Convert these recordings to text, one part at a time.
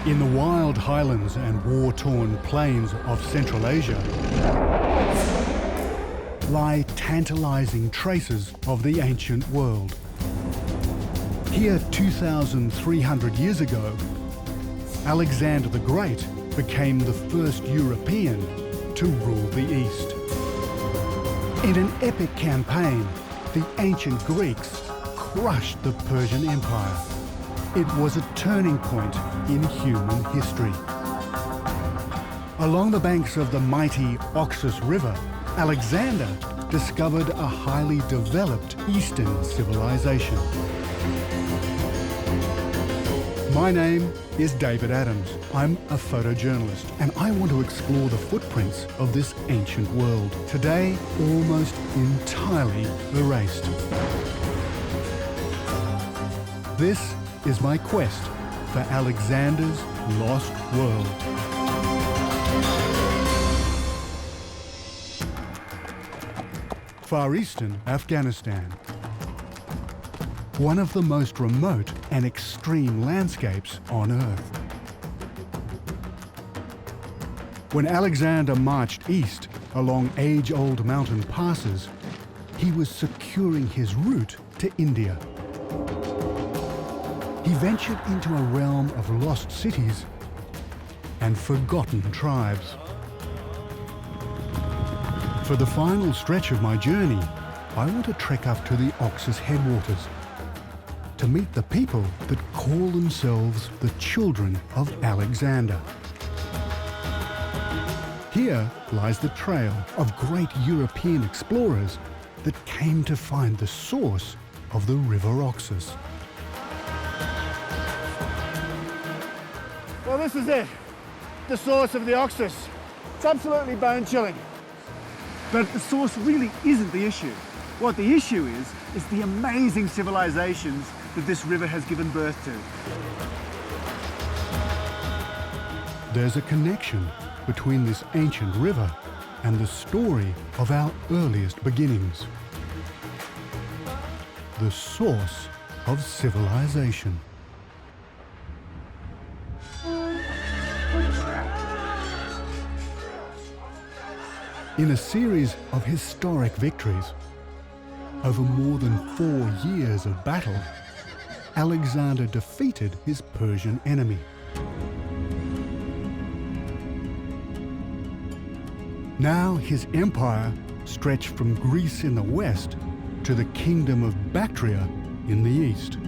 In the wild highlands and war-torn plains of Central Asia lie tantalizing traces of the ancient world. Here, 2,300 years ago, Alexander the Great became the first European to rule the East. In an epic campaign, the ancient Greeks crushed the Persian Empire. It was a turning point in human history. Along the banks of the mighty Oxus River, Alexander discovered a highly developed Eastern civilization. My name is David Adams. I'm a photojournalist, and I want to explore the footprints of this ancient world, today almost entirely erased. This is my quest for Alexander's lost world. Far Eastern Afghanistan. One of the most remote and extreme landscapes on Earth. When Alexander marched east along age-old mountain passes, he was securing his route to India. He ventured into a realm of lost cities and forgotten tribes. For the final stretch of my journey, I want to trek up to the Oxus headwaters to meet the people that call themselves the children of Alexander. Here lies the trail of great European explorers that came to find the source of the River Oxus. Well, this is it, the source of the Oxus. It's absolutely bone-chilling. But the source really isn't the issue. What the issue is the amazing civilizations that this river has given birth to. There's a connection between this ancient river and the story of our earliest beginnings. The source of civilization. In a series of historic victories, over more than 4 years of battle, Alexander defeated his Persian enemy. Now his empire stretched from Greece in the west to the kingdom of Bactria in the east.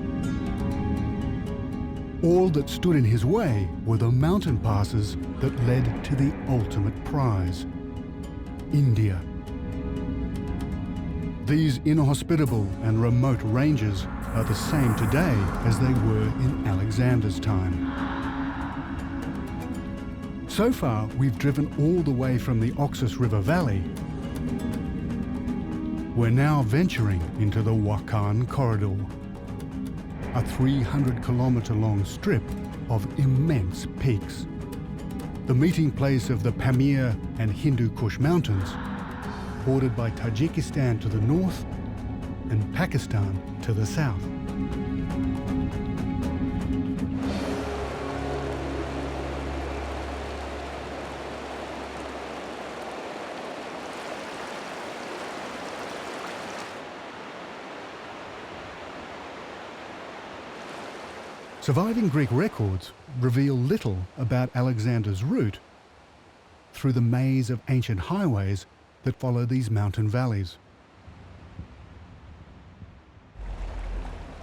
All that stood in his way were the mountain passes that led to the ultimate prize, India. These inhospitable and remote ranges are the same today as they were in Alexander's time. So far, we've driven all the way from the Oxus River Valley. We're now venturing into the Waki corridor, a 300-kilometer-long strip of immense peaks, the meeting place of the Pamir and Hindu Kush mountains, bordered by Tajikistan to the north and Pakistan to the south. Surviving Greek records reveal little about Alexander's route through the maze of ancient highways that follow these mountain valleys.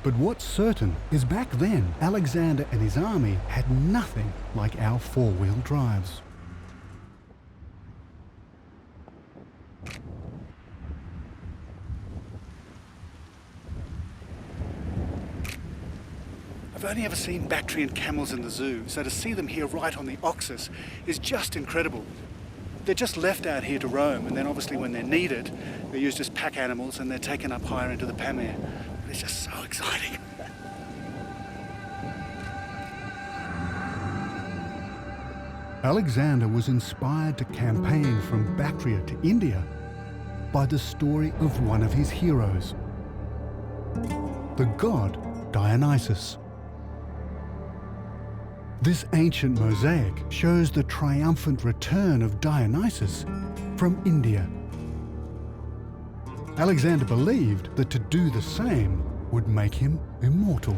But what's certain is back then, Alexander and his army had nothing like our four-wheel drives. I've only ever seen Bactrian camels in the zoo, so to see them here right on the Oxus is just incredible. They're just left out here to roam, and then obviously when they're needed, they're used as pack animals and they're taken up higher into the Pamir. But it's just so exciting. Alexander was inspired to campaign from Bactria to India by the story of one of his heroes, the god Dionysus. This ancient mosaic shows the triumphant return of Dionysus from India. Alexander believed that to do the same would make him immortal.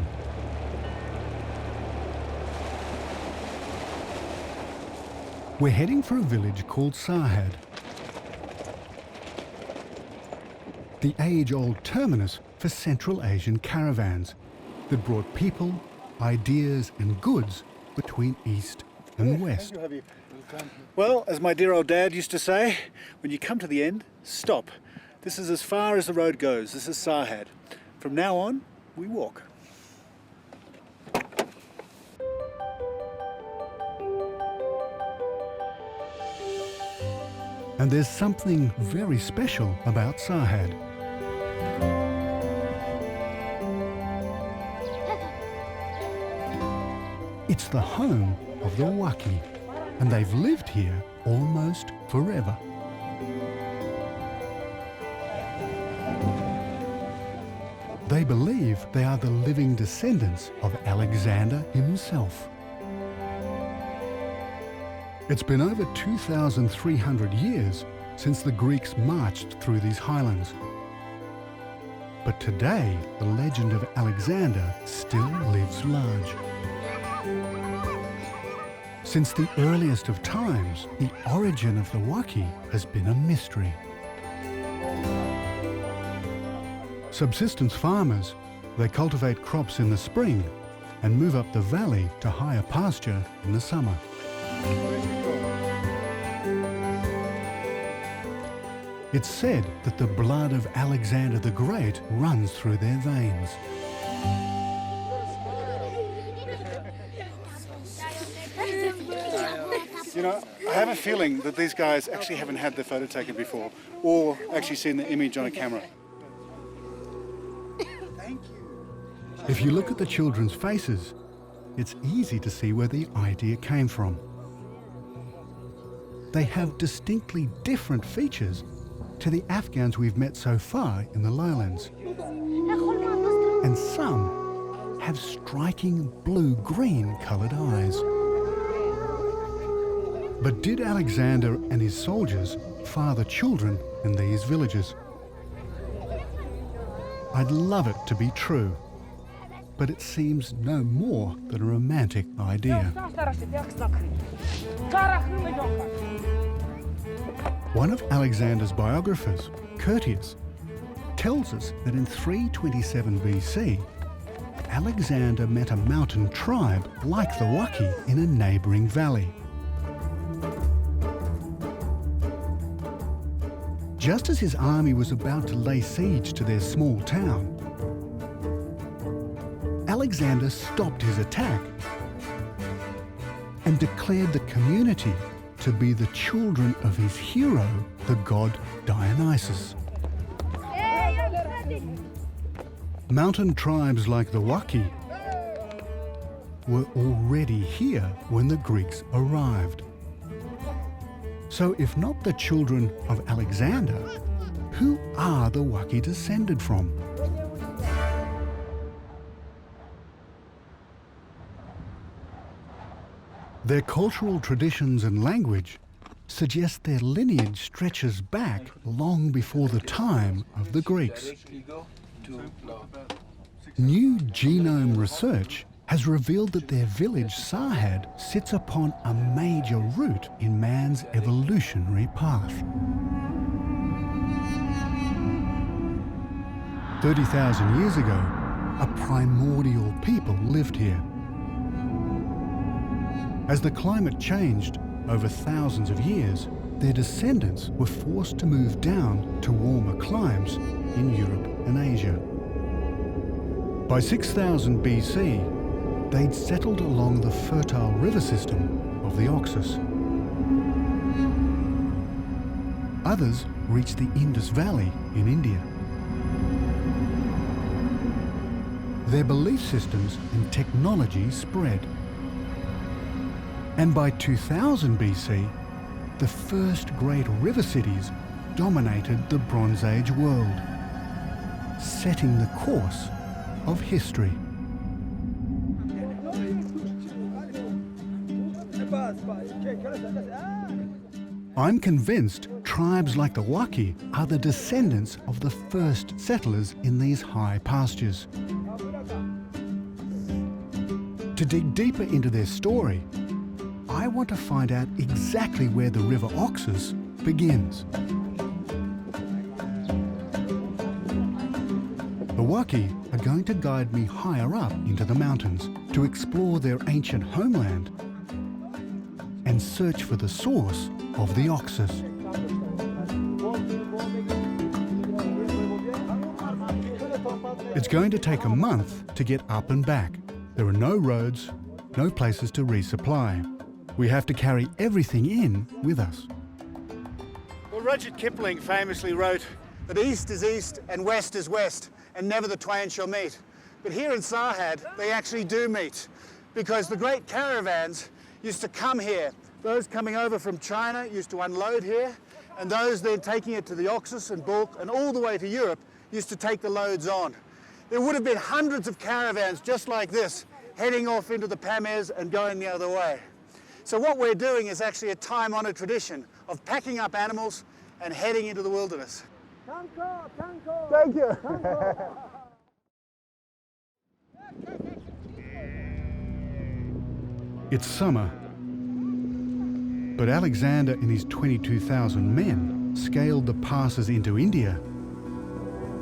We're heading for a village called Sarhad, the age-old terminus for Central Asian caravans that brought people, ideas and goods between East and West. Well, as my dear old dad used to say, when you come to the end, stop. This is as far as the road goes. This is Sarhad. From now on, we walk. And there's something very special about Sarhad. It's the home of the Waki, and they've lived here almost forever. They believe they are the living descendants of Alexander himself. It's been over 2,300 years since the Greeks marched through these highlands. But today, the legend of Alexander still lives large. Since the earliest of times, the origin of the Waki has been a mystery. Subsistence farmers, they cultivate crops in the spring and move up the valley to higher pasture in the summer. It's said that the blood of Alexander the Great runs through their veins. You know, I have a feeling that these guys actually haven't had their photo taken before, or actually seen the image on a camera. If you look at the children's faces, it's easy to see where the idea came from. They have distinctly different features to the Afghans we've met so far in the lowlands. And some have striking blue-green coloured eyes. But did Alexander and his soldiers father children in these villages? I'd love it to be true, but it seems no more than a romantic idea. One of Alexander's biographers, Curtius, tells us that in 327 BC, Alexander met a mountain tribe like the Waki in a neighbouring valley. Just as his army was about to lay siege to their small town, Alexander stopped his attack and declared the community to be the children of his hero, the god Dionysus. Mountain tribes like the Waki were already here when the Greeks arrived. So if not the children of Alexander, who are the Waki descended from? Their cultural traditions and language suggest their lineage stretches back long before the time of the Greeks. New genome research has revealed that their village Sarhad sits upon a major route in man's evolutionary path. 30,000 years ago, a primordial people lived here. As the climate changed over thousands of years, their descendants were forced to move down to warmer climes in Europe and Asia. By 6000 BC, they'd settled along the fertile river system of the Oxus. Others reached the Indus Valley in India. Their belief systems and technology spread. And by 2000 BC, the first great river cities dominated the Bronze Age world, setting the course of history. I'm convinced tribes like the Waki are the descendants of the first settlers in these high pastures. To dig deeper into their story, I want to find out exactly where the River Oxus begins. The Waki are going to guide me higher up into the mountains to explore their ancient homeland and search for the source of the Oxus. It's going to take a month to get up and back. There are no roads, no places to resupply. We have to carry everything in with us. Well, Rudyard Kipling famously wrote that east is east and west is west, and never the twain shall meet. But here in Sarhad, they actually do meet, because the great caravans used to come here. Those coming over from China used to unload here, and those then taking it to the Oxus and Bulk and all the way to Europe used to take the loads on. There would have been hundreds of caravans just like this, heading off into the Pamirs and going the other way. So what we're doing is actually a time-honoured tradition of packing up animals and heading into the wilderness. Thank you. It's summer, but Alexander and his 22,000 men scaled the passes into India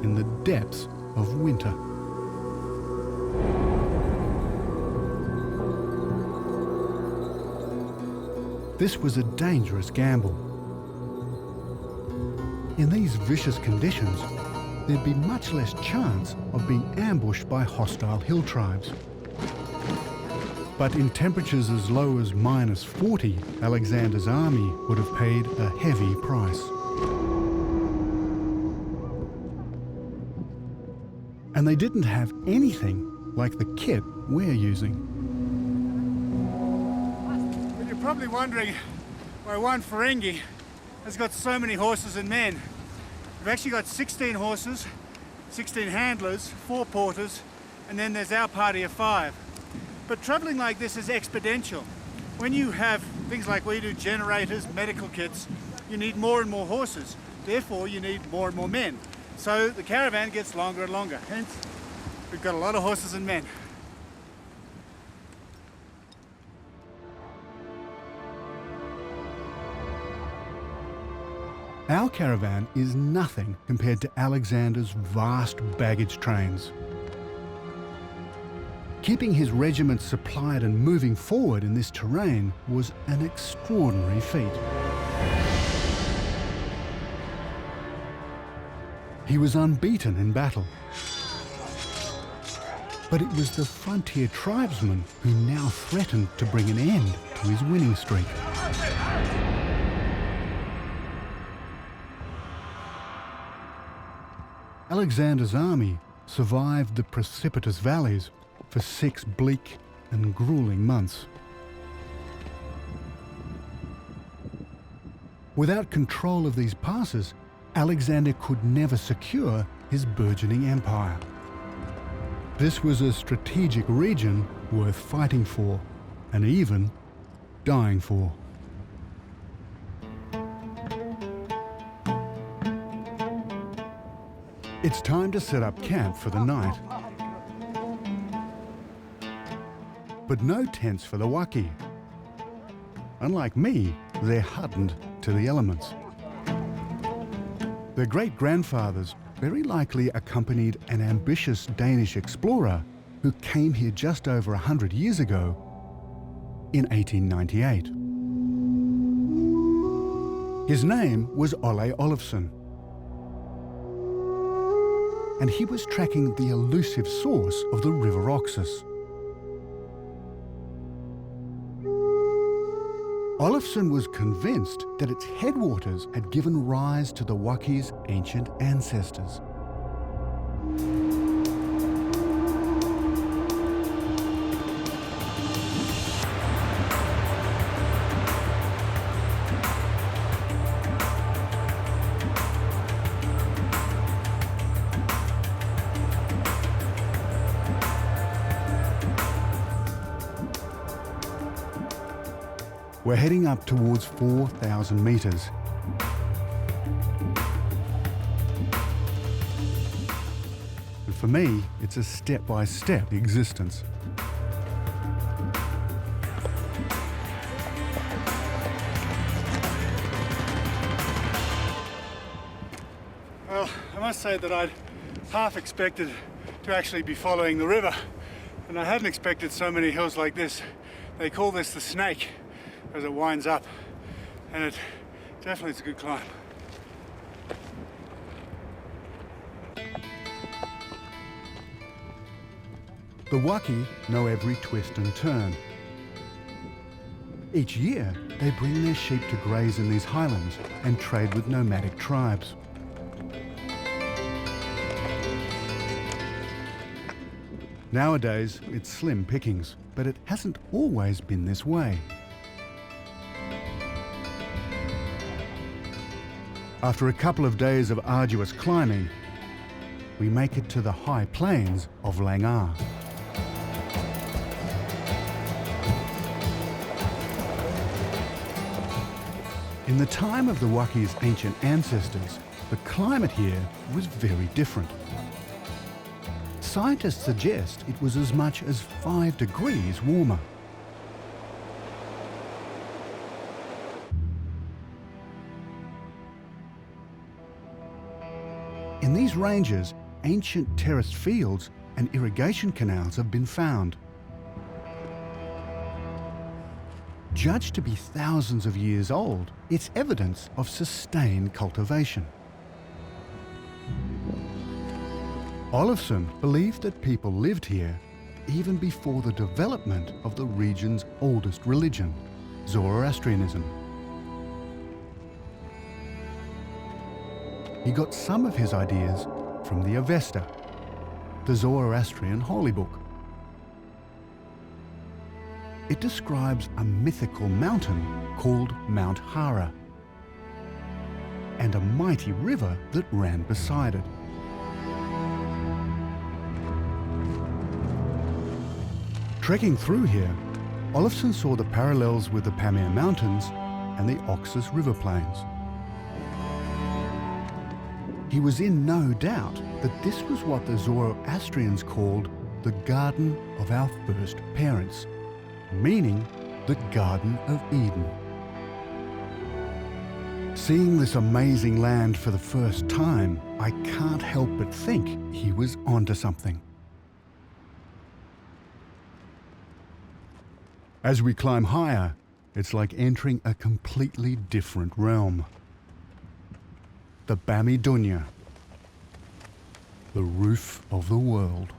in the depths of winter. This was a dangerous gamble. In these vicious conditions, there'd be much less chance of being ambushed by hostile hill tribes. But in temperatures as low as -40, Alexander's army would have paid a heavy price. And they didn't have anything like the kit we're using. But you're probably wondering why one Ferengi has got so many horses and men. We've actually got 16 horses, 16 handlers, 4 porters, and then there's our party of 5. But travelling like this is exponential. When you have things like we do, generators, medical kits, you need more and more horses. Therefore, you need more and more men. So the caravan gets longer and longer. Hence, we've got a lot of horses and men. Our caravan is nothing compared to Alexander's vast baggage trains. Keeping his regiment supplied and moving forward in this terrain was an extraordinary feat. He was unbeaten in battle. But it was the frontier tribesmen who now threatened to bring an end to his winning streak. Alexander's army survived the precipitous valleys for 6 bleak and grueling months. Without control of these passes, Alexander could never secure his burgeoning empire. This was a strategic region worth fighting for, and even dying for. It's time to set up camp for the night. But no tents for the Waki. Unlike me, they're hardened to the elements. Their great-grandfathers very likely accompanied an ambitious Danish explorer who came here just over 100 years ago in 1898. His name was Ole Olafsson, and he was tracking the elusive source of the River Oxus. Olafsson was convinced that its headwaters had given rise to the Waki's ancient ancestors. We're heading up towards 4,000 metres. And for me, it's a step-by-step existence. Well, I must say that I'd half expected to actually be following the river, and I hadn't expected so many hills like this. They call this the Snake as it winds up, and it definitely is a good climb. The Waki know every twist and turn. Each year, they bring their sheep to graze in these highlands and trade with nomadic tribes. Nowadays, it's slim pickings, but it hasn't always been this way. After a couple of days of arduous climbing, we make it to the high plains of Langar. In the time of the Waki's ancient ancestors, the climate here was very different. Scientists suggest it was as much as 5 degrees warmer. In these ranges, ancient terraced fields and irrigation canals have been found. Judged to be thousands of years old, it's evidence of sustained cultivation. Olafsson believed that people lived here even before the development of the region's oldest religion, Zoroastrianism. He got some of his ideas from the Avesta, the Zoroastrian holy book. It describes a mythical mountain called Mount Hara and a mighty river that ran beside it. Trekking through here, Olafsson saw the parallels with the Pamir Mountains and the Oxus River plains. He was in no doubt that this was what the Zoroastrians called the Garden of our First Parents, meaning the Garden of Eden. Seeing this amazing land for the first time, I can't help but think he was onto something. As we climb higher, it's like entering a completely different realm. The Bami Dunya, the roof of the world.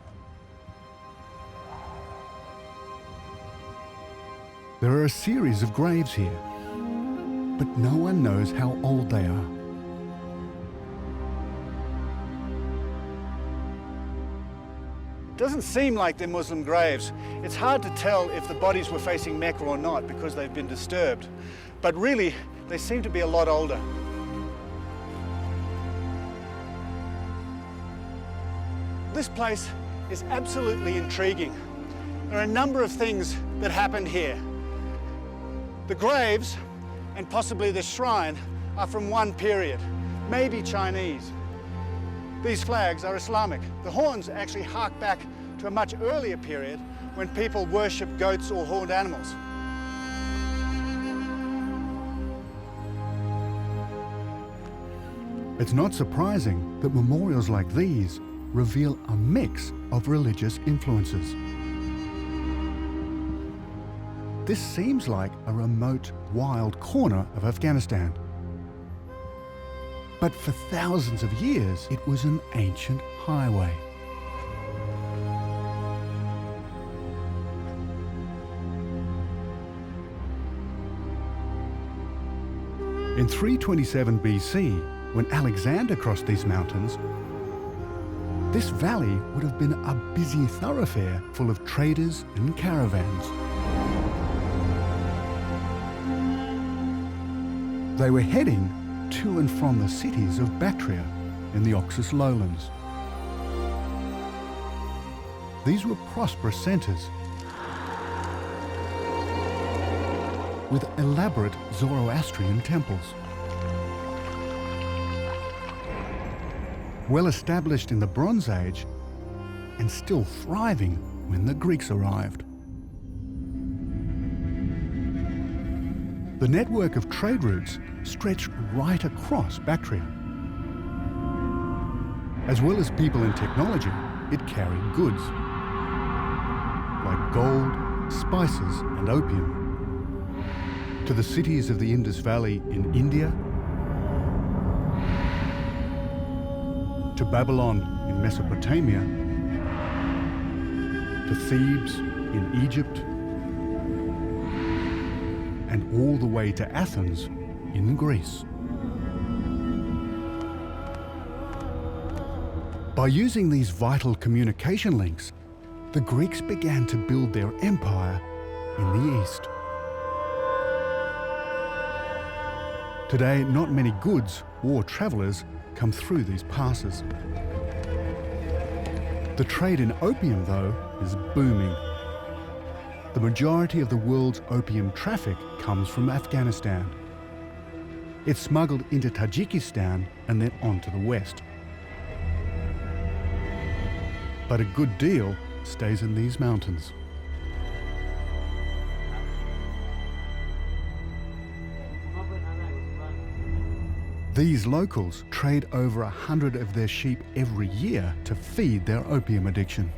There are a series of graves here, but no one knows how old they are. Doesn't seem like they're Muslim graves. It's hard to tell if the bodies were facing Mecca or not because they've been disturbed. But really, they seem to be a lot older. This place is absolutely intriguing. There are a number of things that happened here. The graves, and possibly the shrine, are from one period, maybe Chinese. These flags are Islamic. The horns actually hark back to a much earlier period when people worshipped goats or horned animals. It's not surprising that memorials like these reveal a mix of religious influences. This seems like a remote, wild corner of Afghanistan. But for thousands of years, it was an ancient highway. In 327 BC, when Alexander crossed these mountains, this valley would have been a busy thoroughfare full of traders and caravans. They were heading to and from the cities of Bactria in the Oxus lowlands. These were prosperous centres. with elaborate Zoroastrian temples. Well established in the Bronze Age and still thriving when the Greeks arrived. The network of trade routes stretched right across Bactria. As well as people and technology, it carried goods like gold, spices and opium to the cities of the Indus Valley in India, to Babylon in Mesopotamia, to Thebes in Egypt, and all the way to Athens in Greece. By using these vital communication links, the Greeks began to build their empire in the east. Today, not many goods or travellers come through these passes. The trade in opium, though, is booming. The majority of the world's opium traffic comes from Afghanistan. It's smuggled into Tajikistan and then on to the west. But a good deal stays in these mountains. These locals trade over 100 of their sheep every year to feed their opium addiction.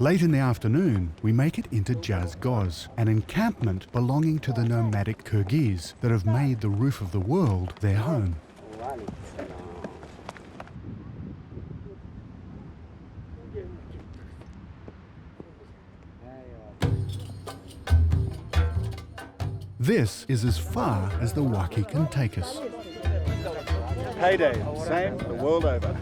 Late in the afternoon, we make it into Jazgoz, an encampment belonging to the nomadic Kyrgyz that have made the roof of the world their home. This is as far as the Waki can take us. Payday, same the world over.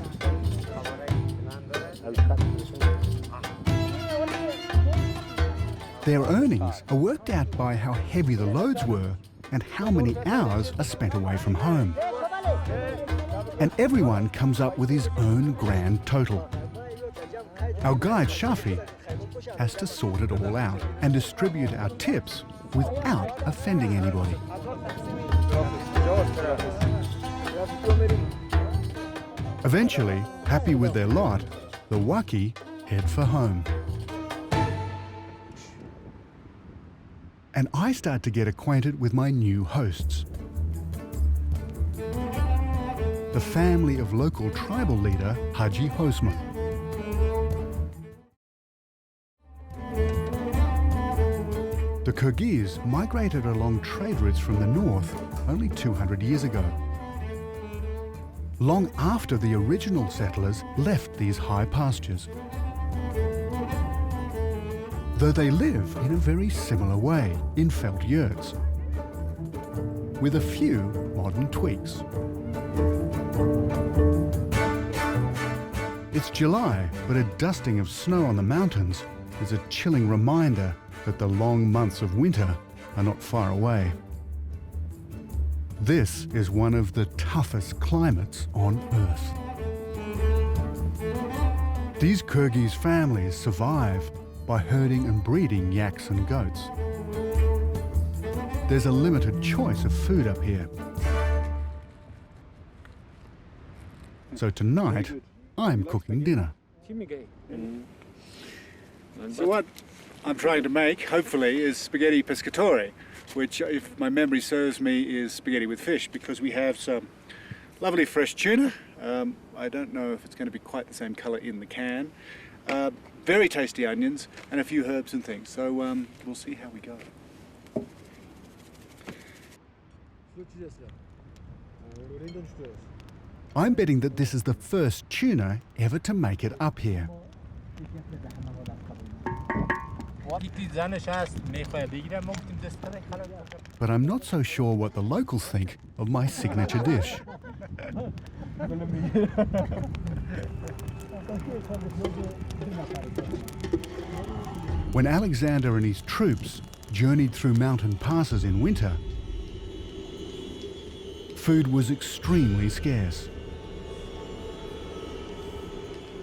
Their earnings are worked out by how heavy the loads were and how many hours are spent away from home. And everyone comes up with his own grand total. Our guide Shafi has to sort it all out and distribute our tips without offending anybody. Eventually, happy with their lot, the Waki head for home. And I start to get acquainted with my new hosts. The family of local tribal leader Haji Hosma. The Kyrgyz migrated along trade routes from the north only 200 years ago, long after the original settlers left these high pastures. Though they live in a very similar way, in felt yurts, with a few modern tweaks. It's July, but a dusting of snow on the mountains is a chilling reminder that the long months of winter are not far away. This is one of the toughest climates on Earth. These Kyrgyz families survive by herding and breeding yaks and goats. There's a limited choice of food up here. So tonight, I'm cooking dinner. So what I'm trying to make, hopefully, is spaghetti pescatore, which, if my memory serves me, is spaghetti with fish, because we have some lovely fresh tuna. I don't know if it's going to be quite the same colour in the can. Very tasty onions and a few herbs and things. So we'll see how we go. I'm betting that this is the first tuna ever to make it up here. But I'm not so sure what the locals think of my signature dish. When Alexander and his troops journeyed through mountain passes in winter, food was extremely scarce.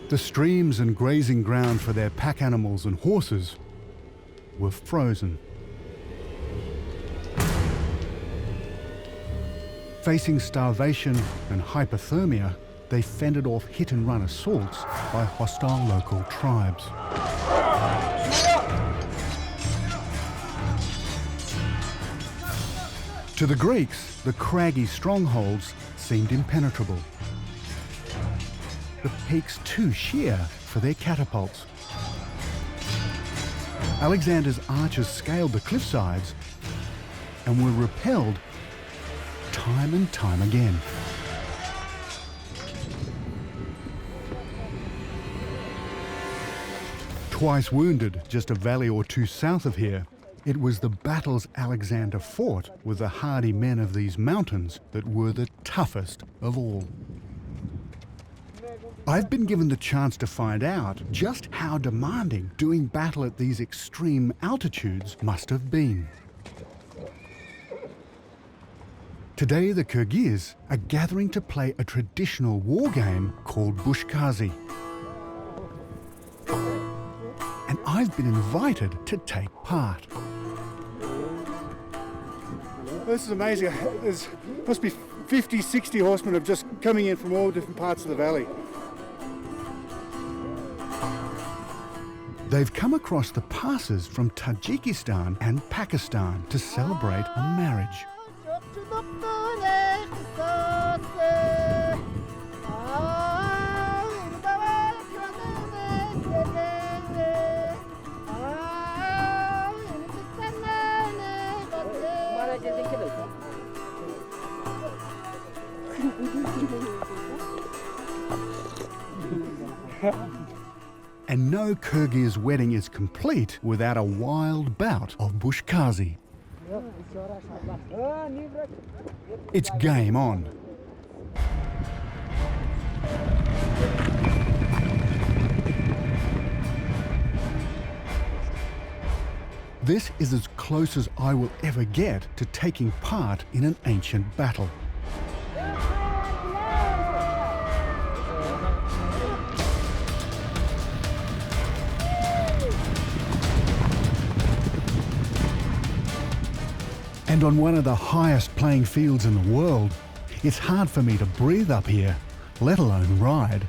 The streams and grazing ground for their pack animals and horses were frozen. Facing starvation and hypothermia, they fended off hit-and-run assaults by hostile local tribes. To the Greeks, the craggy strongholds seemed impenetrable. The peaks too sheer for their catapults. Alexander's archers scaled the cliffsides and were repelled time and time again. Twice wounded just a valley or two south of here, it was the battles Alexander fought with the hardy men of these mountains that were the toughest of all. I've been given the chance to find out just how demanding doing battle at these extreme altitudes must have been. Today, the Kyrgyz are gathering to play a traditional war game called bushkazi. And I've been invited to take part. This is amazing. There's must be 50, 60 horsemen of just coming in from all different parts of the valley. They've come across the passes from Tajikistan and Pakistan to celebrate a marriage. And no Kyrgyz wedding is complete without a wild bout of bushkazi. It's game on. This is as close as I will ever get to taking part in an ancient battle. And on one of the highest playing fields in the world, it's hard for me to breathe up here, let alone ride.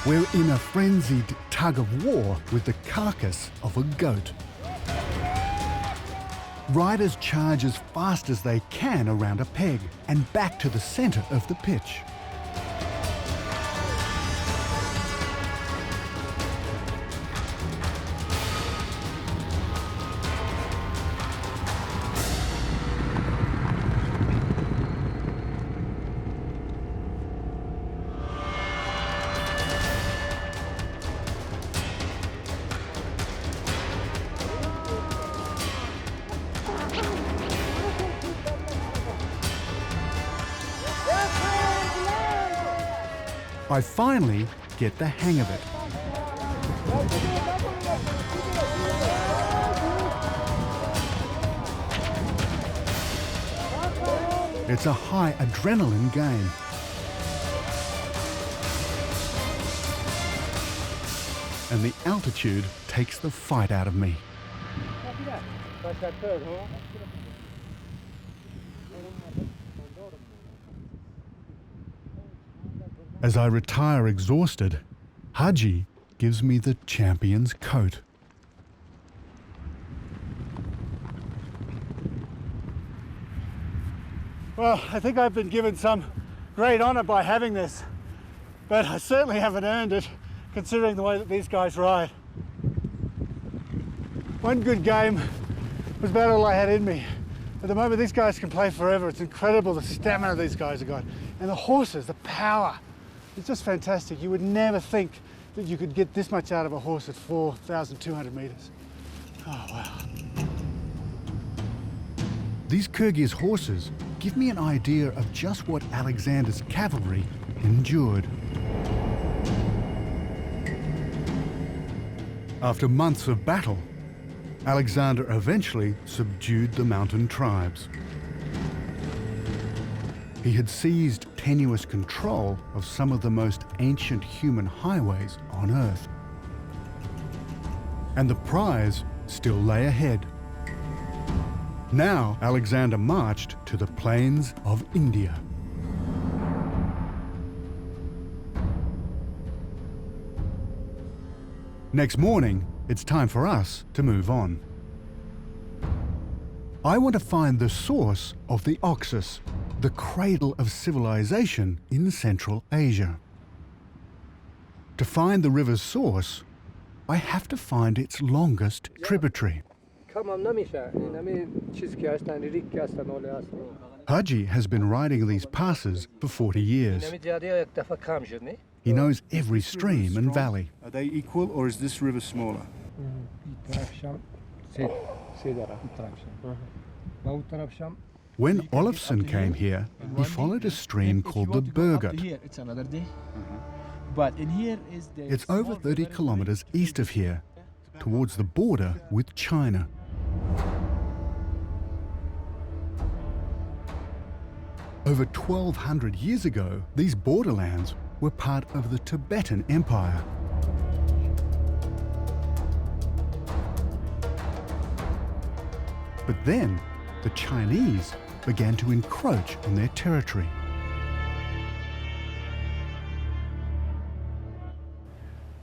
We're in a frenzied tug of war with the carcass of a goat. Riders charge as fast as they can around a peg and back to the centre of the pitch. I finally get the hang of it. It's a high adrenaline game. And the altitude takes the fight out of me. As I retire exhausted, Haji gives me the champion's coat. Well, I think I've been given some great honour by having this, but I certainly haven't earned it, considering the way that these guys ride. One good game was about all I had in me. At the moment, these guys can play forever. It's incredible the stamina these guys have got. And the horses, the power. It's just fantastic. You would never think that you could get this much out of a horse at 4,200 metres. Oh, wow. These Kyrgyz horses give me an idea of just what Alexander's cavalry endured. After months of battle, Alexander eventually subdued the mountain tribes. He had seized tenuous control of some of the most ancient human highways on Earth. And the prize still lay ahead. Now Alexander marched to the plains of India. Next morning, it's time for us to move on. I want to find the source of the Oxus, the cradle of civilization in Central Asia. To find the river's source, I have to find its longest tributary. Haji has been riding these passes for 40 years. He knows every stream and valley. Are they equal, or is this river smaller? When Olafsson came here, he followed a stream called the Bergut. It's another day. But in here is the It's over 30 kilometers east of here, towards the border with China. Over 1,200 years ago, these borderlands were part of the Tibetan Empire. But then, the Chinese began to encroach on their territory.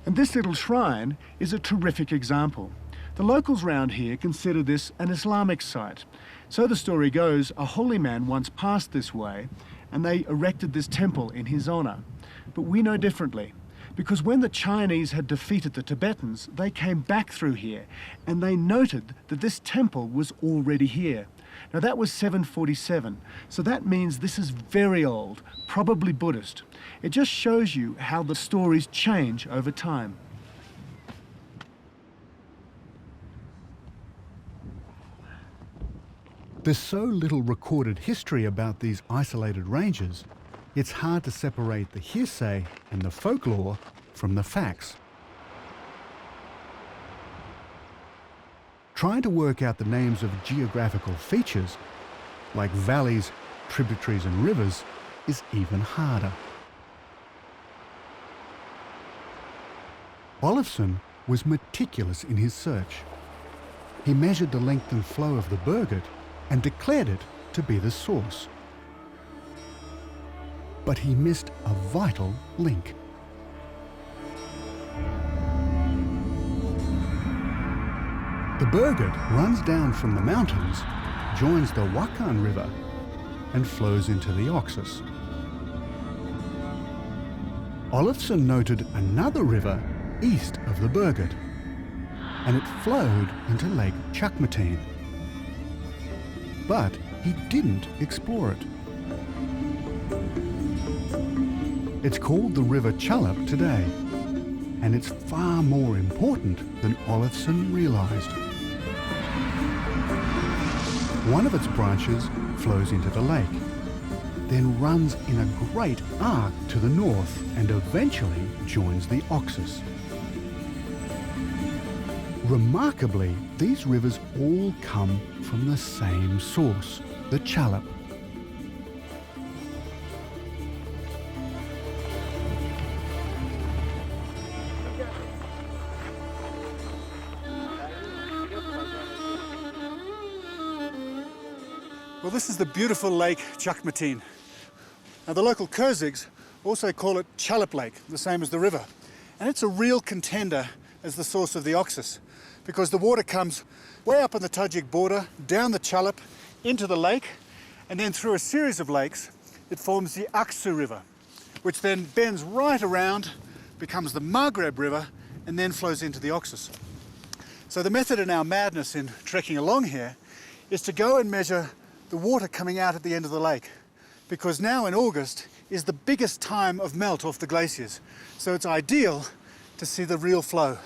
And this little shrine is a terrific example. The locals round here consider this an Islamic site. So the story goes, a holy man once passed this way and they erected this temple in his honor. But we know differently, because when the Chinese had defeated the Tibetans, they came back through here and they noted that this temple was already here. Now that was 747, so that means this is very old, probably Buddhist. It just shows you how the stories change over time. There's so little recorded history about these isolated ranges, it's hard to separate the hearsay and the folklore from the facts. Trying to work out the names of geographical features, like valleys, tributaries and rivers, is even harder. Olafsson was meticulous in his search. He measured the length and flow of the Bergut and declared it to be the source. But he missed a vital link. The Bergut runs down from the mountains, joins the Waki River, and flows into the Oxus. Olafsson noted another river east of the Bergut, and it flowed into Lake Chakmatine. But he didn't explore it. It's called the River Chalep today, and it's far more important than Olafsson realized. One of its branches flows into the lake, then runs in a great arc to the north and eventually joins the Oxus. Remarkably, these rivers all come from the same source, the Chalep. Well, this is the beautiful Lake Chakmatine. Now, the local Kyrgyz also call it Chalep Lake, the same as the river. And it's a real contender as the source of the Oxus, because the water comes way up on the Tajik border, down the Chalep, into the lake, and then through a series of lakes, it forms the Oxus River, which then bends right around, becomes the Maghreb River, and then flows into the Oxus. So the method in our madness in trekking along here is to go and measure the water coming out at the end of the lake, because now in August is the biggest time of melt off the glaciers. So it's ideal to see the real flow.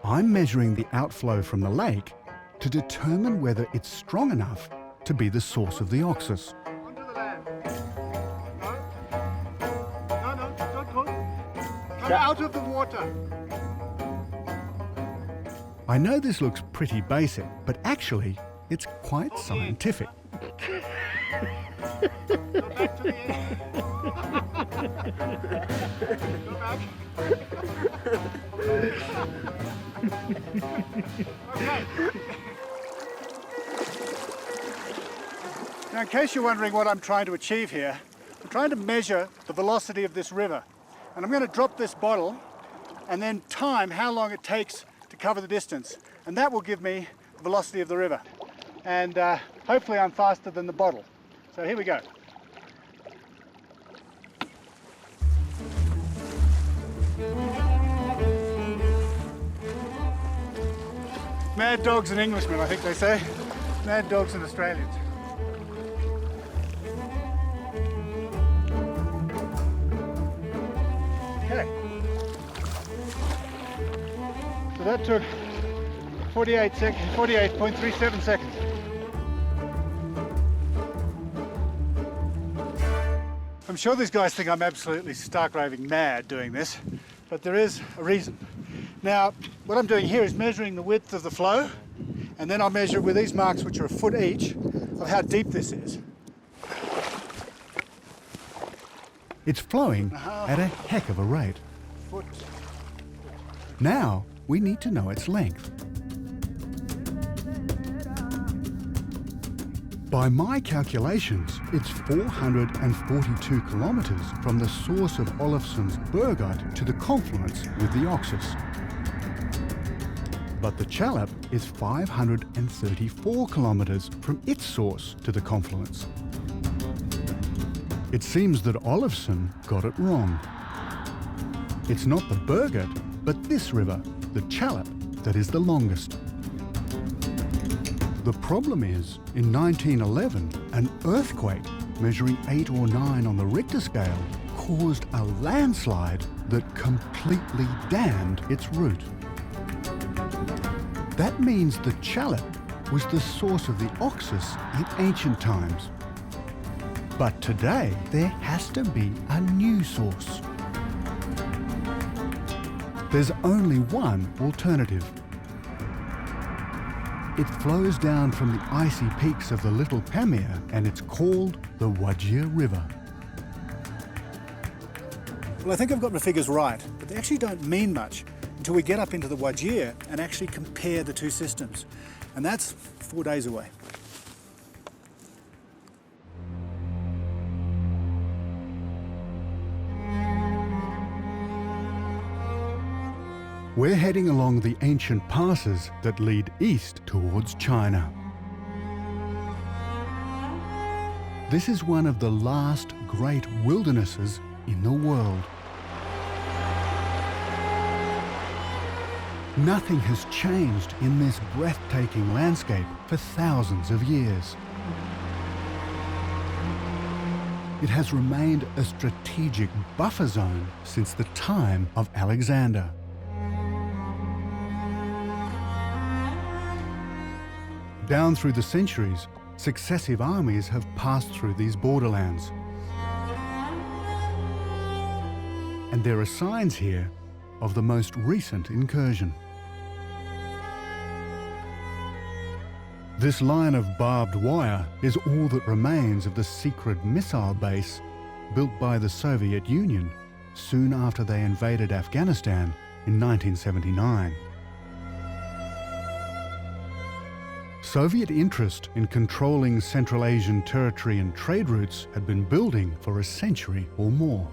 I'm measuring the outflow from the lake to determine whether it's strong enough to be the source of the Oxus. Onto the land. No, don't go. Come out of the water. I know this looks pretty basic, but actually it's quite scientific. Go back to the end. Go back. Okay. Now, in case you're wondering what I'm trying to achieve here, I'm trying to measure the velocity of this river. And I'm going to drop this bottle and then time how long it takes to cover the distance. And that will give me the velocity of the river. And hopefully I'm faster than the bottle. So here we go. Mad dogs and Englishmen, I think they say. Mad dogs and Australians. Okay. So that took 48.37 seconds. I'm sure these guys think I'm absolutely stark raving mad doing this, but there is a reason. Now, what I'm doing here is measuring the width of the flow, and then I'll measure with these marks, which are a foot each, of how deep this is. It's flowing at a heck of a rate. Foot. Now we need to know its length. By my calculations, it's 442 kilometres from the source of Olofsson's Bergot to the confluence with the Oxus. But the Chalep is 534 kilometres from its source to the confluence. It seems that Olofsson got it wrong. It's not the Bergot, but this river, the Chalep, that is the longest. The problem is, in 1911, an earthquake measuring 8 or 9 on the Richter scale caused a landslide that completely dammed its route. That means the Chalep was the source of the Oxus in ancient times. But today, there has to be a new source. There's only one alternative. It flows down from the icy peaks of the Little Pamir, and it's called the Waki River. Well, I think I've got my figures right, but they actually don't mean much until we get up into the Waki and actually compare the two systems. And that's 4 days away. We're heading along the ancient passes that lead east towards China. This is one of the last great wildernesses in the world. Nothing has changed in this breathtaking landscape for thousands of years. It has remained a strategic buffer zone since the time of Alexander. Down through the centuries, successive armies have passed through these borderlands. And there are signs here of the most recent incursion. This line of barbed wire is all that remains of the secret missile base built by the Soviet Union soon after they invaded Afghanistan in 1979. Soviet interest in controlling Central Asian territory and trade routes had been building for a century or more.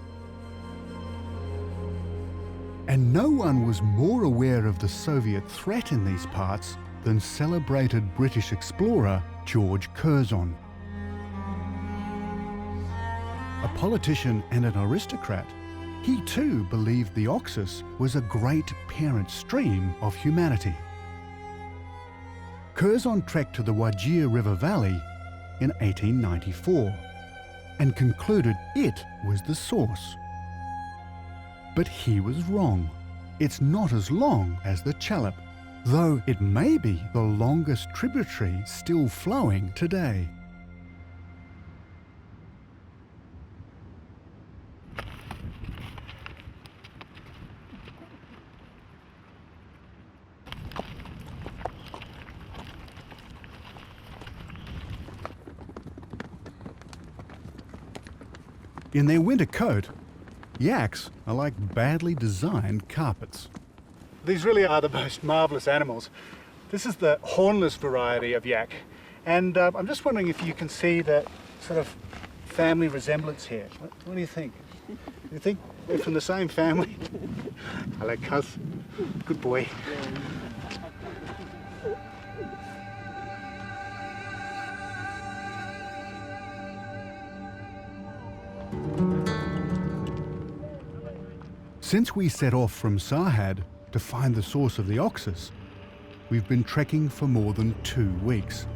And no one was more aware of the Soviet threat in these parts than celebrated British explorer George Curzon. A politician and an aristocrat, he too believed the Oxus was a great parent stream of humanity. Curzon trekked to the Waki River Valley in 1894 and concluded it was the source. But he was wrong. It's not as long as the Chalep though it may be the longest tributary still flowing today. In their winter coat, yaks are like badly designed carpets. These really are the most marvellous animals. This is the hornless variety of yak, and I'm just wondering if you can see the sort of family resemblance here. What do you think? You think they're from the same family? Hello, cuz. Good boy. Since we set off from Sarhad to find the source of the Oxus, we've been trekking for more than 2 weeks.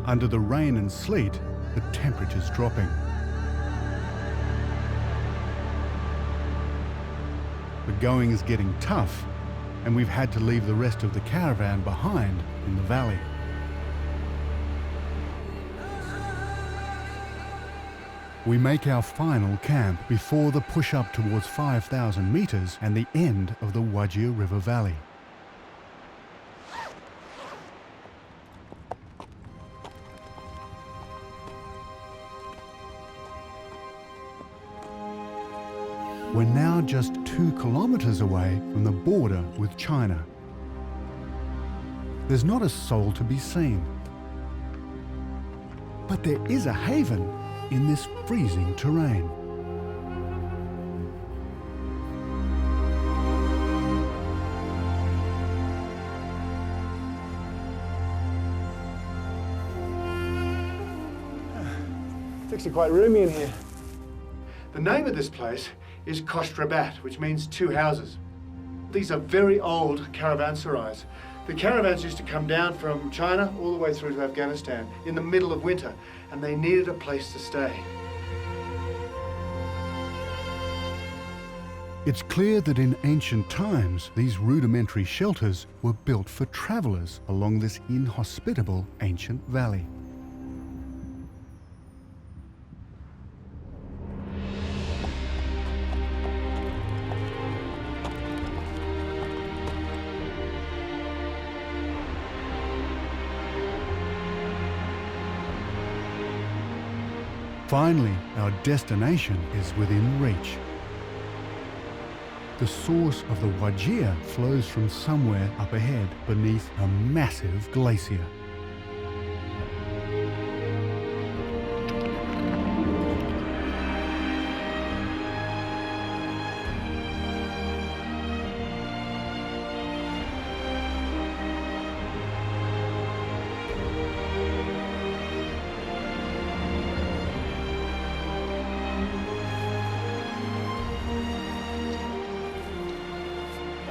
Under the rain and sleet, the temperature's dropping. The going is getting tough, and we've had to leave the rest of the caravan behind in the valley. We make our final camp before the push up towards 5,000 meters and the end of the Waki River Valley. We're now just 2 kilometers away from the border with China. There's not a soul to be seen. But there is a haven in this freezing terrain. It's actually quite roomy in here. The name of this place is Koshtrabat, which means 2 houses. These are very old caravanserais. The caravans used to come down from China all the way through to Afghanistan in the middle of winter, and they needed a place to stay. It's clear that in ancient times, these rudimentary shelters were built for travelers along this inhospitable ancient valley. Finally, our destination is within reach. The source of the Waki flows from somewhere up ahead beneath a massive glacier.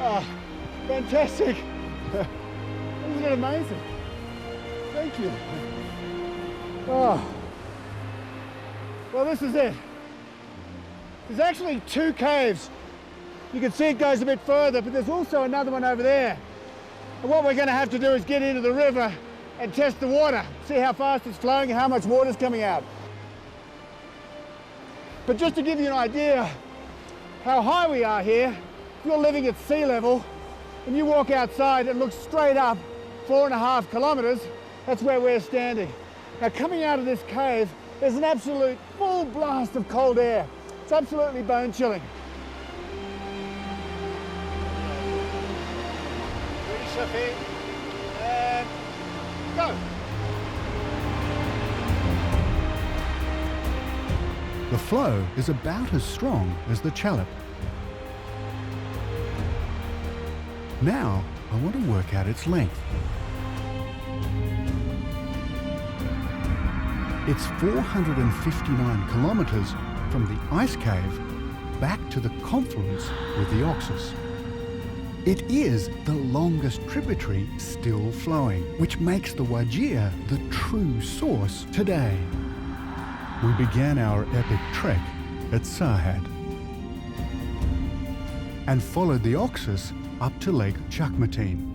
Oh, fantastic. Isn't it amazing? Thank you. Oh. Well, this is it. There's actually 2 caves. You can see it goes a bit further, but there's also another one over there. And what we're going to have to do is get into the river and test the water, see how fast it's flowing and how much water's coming out. But just to give you an idea how high we are here, if you're living at sea level and you walk outside and look straight up 4.5 kilometers, that's where we're standing. Now, coming out of this cave, there's an absolute full blast of cold air. It's absolutely bone chilling. Ready, Shafi, and go. The flow is about as strong as the Chalep. Now, I want to work out its length. It's 459 kilometers from the ice cave back to the confluence with the Oxus. It is the longest tributary still flowing, which makes the Waki the true source today. We began our epic trek at Sarhad. and followed the Oxus up to Lake Chakmatine,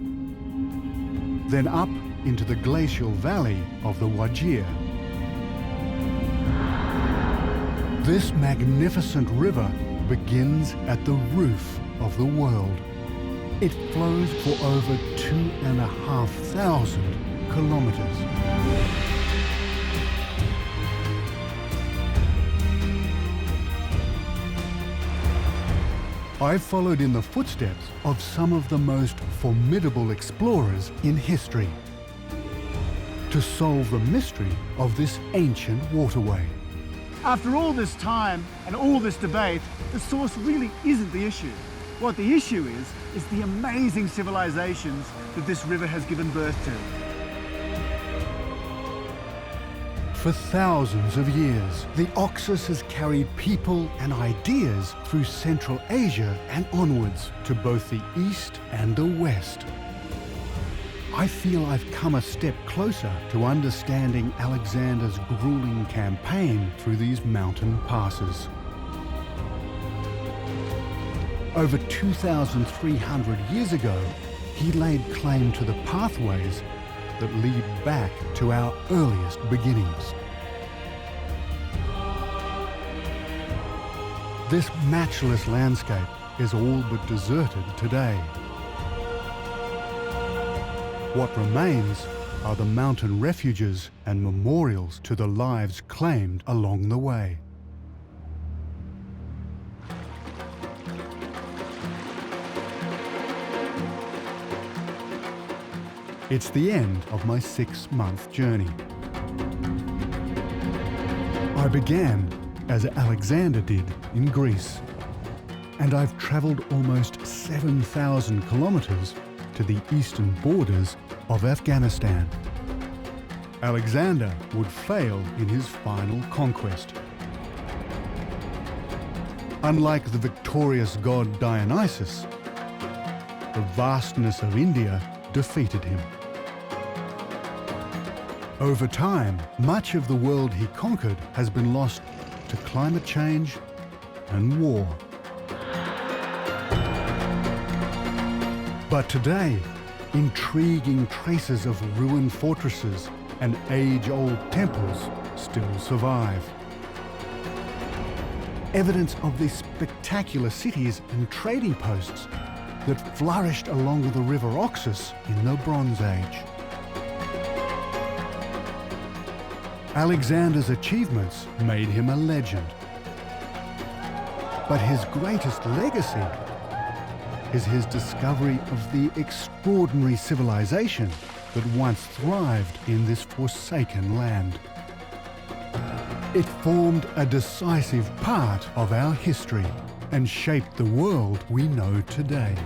then up into the glacial valley of the Waki. This magnificent river begins at the roof of the world. It flows for over 2,500 kilometers. I followed in the footsteps of some of the most formidable explorers in history to solve the mystery of this ancient waterway. After all this time and all this debate, the source really isn't the issue. What the issue is the amazing civilizations that this river has given birth to. For thousands of years, the Oxus has carried people and ideas through Central Asia and onwards to both the east and the west. I feel I've come a step closer to understanding Alexander's grueling campaign through these mountain passes. Over 2,300 years ago, he laid claim to the pathways that lead back to our earliest beginnings. This matchless landscape is all but deserted today. What remains are the mountain refuges and memorials to the lives claimed along the way. It's the end of my 6-month journey. I began as Alexander did in Greece, and I've traveled almost 7,000 kilometers to the eastern borders of Afghanistan. Alexander would fail in his final conquest. Unlike the victorious god Dionysus, the vastness of India defeated him. Over time, much of the world he conquered has been lost to climate change and war. But today, intriguing traces of ruined fortresses and age-old temples still survive. Evidence of the spectacular cities and trading posts that flourished along the River Oxus in the Bronze Age. Alexander's achievements made him a legend. But his greatest legacy is his discovery of the extraordinary civilization that once thrived in this forsaken land. It formed a decisive part of our history and shaped the world we know today.